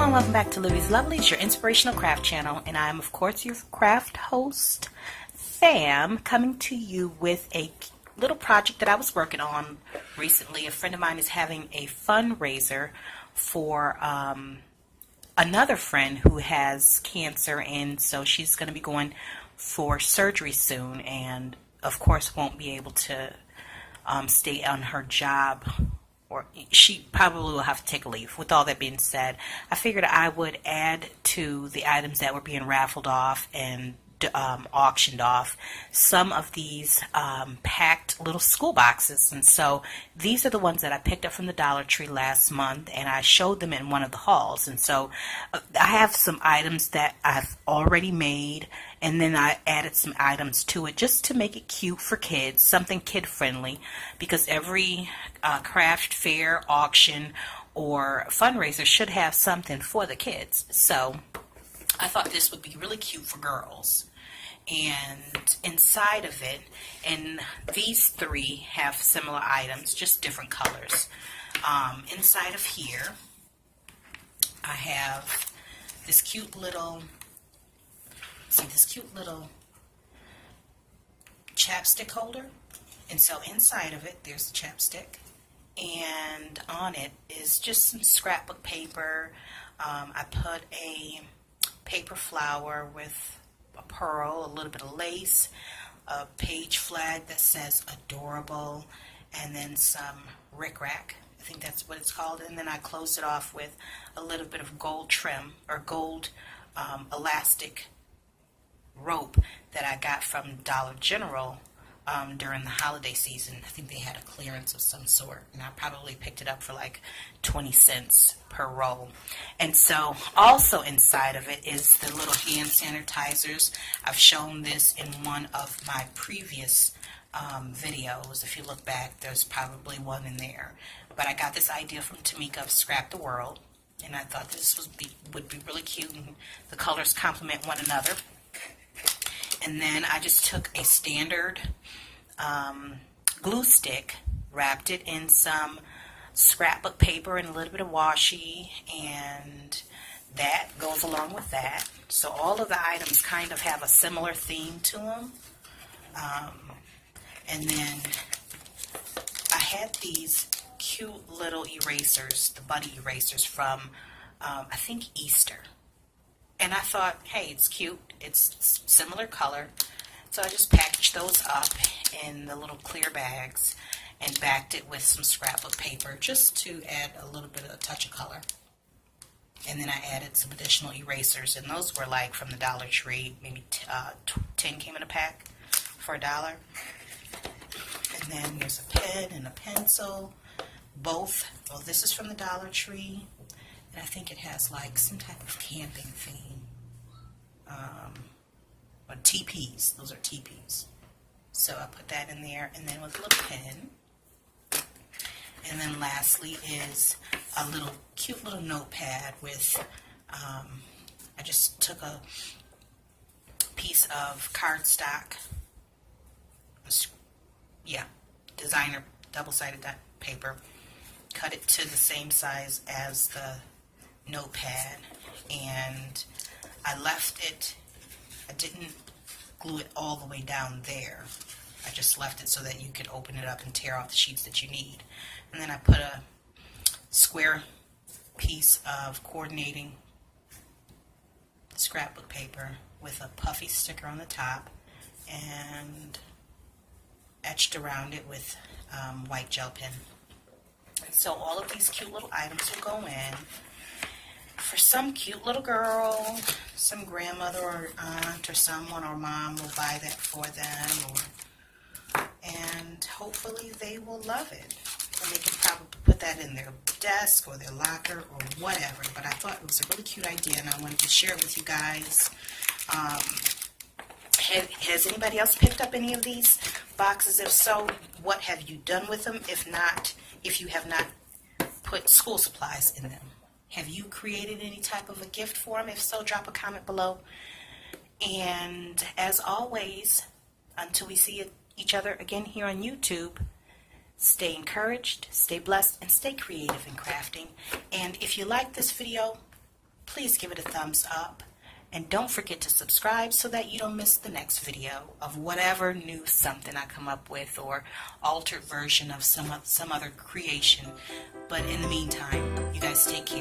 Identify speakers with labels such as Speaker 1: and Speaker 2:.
Speaker 1: and welcome back to Livie'S Lovelies, your inspirational craft channel, and I am of course your craft host, Sam, coming to you with a little project that I was working on recently. A friend of mine is having a fundraiser for another friend who has cancer, and so she's going to be going for surgery soon, and of course won't be able to stay on her job, or she probably will have to take a leave. With all that being said, I figured I would add to the items that were being raffled off and auctioned off some of these packed little school boxes. And so these are the ones that I picked up from the Dollar Tree last month, and I showed them in one of the hauls. And so I have some items that I've already made, and then I added some items to it just to make it cute for kids, something kid friendly, because every craft fair, auction, or fundraiser should have something for the kids. So I thought this would be really cute for girls. And inside of it, and these three have similar items, just different colors. Inside of here, I have this cute little, chapstick holder. And so inside of it, there's the chapstick. And on it is just some scrapbook paper. I put a paper flower with a pearl, a little bit of lace, a page flag that says adorable, and then some rickrack. I think that's what it's called. And then I closed it off with a little bit of gold trim, or gold elastic rope that I got from Dollar General during the holiday season. I think they had a clearance of some sort, and I probably picked it up for like 20 cents per roll. And so also inside of it is the little hand sanitizers. I've shown this in one of my previous videos. If you look back, there's probably one in there. But I got this idea from Tamika of Scrap the World, and I thought this would be really cute, and the colors complement one another. And then I just took a standard glue stick, wrapped it in some scrapbook paper and a little bit of washi, and that goes along with that. So all of the items kind of have a similar theme to them. And then I had these cute little erasers, the buddy erasers from, I think, Easter. And I thought, hey, it's cute. It's similar color. So I just packaged those up in the little clear bags and backed it with some scrapbook paper just to add a little bit of a touch of color. And then I added some additional erasers, and those were like from the Dollar Tree. Maybe 10 came in a pack for $1. And then there's a pen and a pencil. Both, well, this is from the Dollar Tree. And I think it has like some type of camping theme. Or teepees. Those are teepees. So I put that in there, and then with a little pen. And then lastly is a little cute little notepad with, I just took a piece of cardstock, designer double-sided paper, cut it to the same size as the notepad, and I left it, I didn't glue it all the way down there. I just left it so that you could open it up and tear off the sheets that you need. And then I put a square piece of coordinating scrapbook paper with a puffy sticker on the top and etched around it with white gel pen. And so all of these cute little items will go in. For some cute little girl, some grandmother or aunt or someone or mom will buy that for them, and hopefully they will love it. And they can probably put that in their desk or their locker or whatever. But I thought it was a really cute idea, and I wanted to share it with you guys. Has anybody else picked up any of these boxes? If so, what have you done with them? If not, if you have not put school supplies in them, have you created any type of a gift for them? If so, drop a comment below. And as always, until we see each other again here on YouTube, stay encouraged, stay blessed, and stay creative in crafting. And if you like this video, please give it a thumbs up. And don't forget to subscribe so that you don't miss the next video of whatever new something I come up with, or altered version of some other creation. But in the meantime, you guys take care.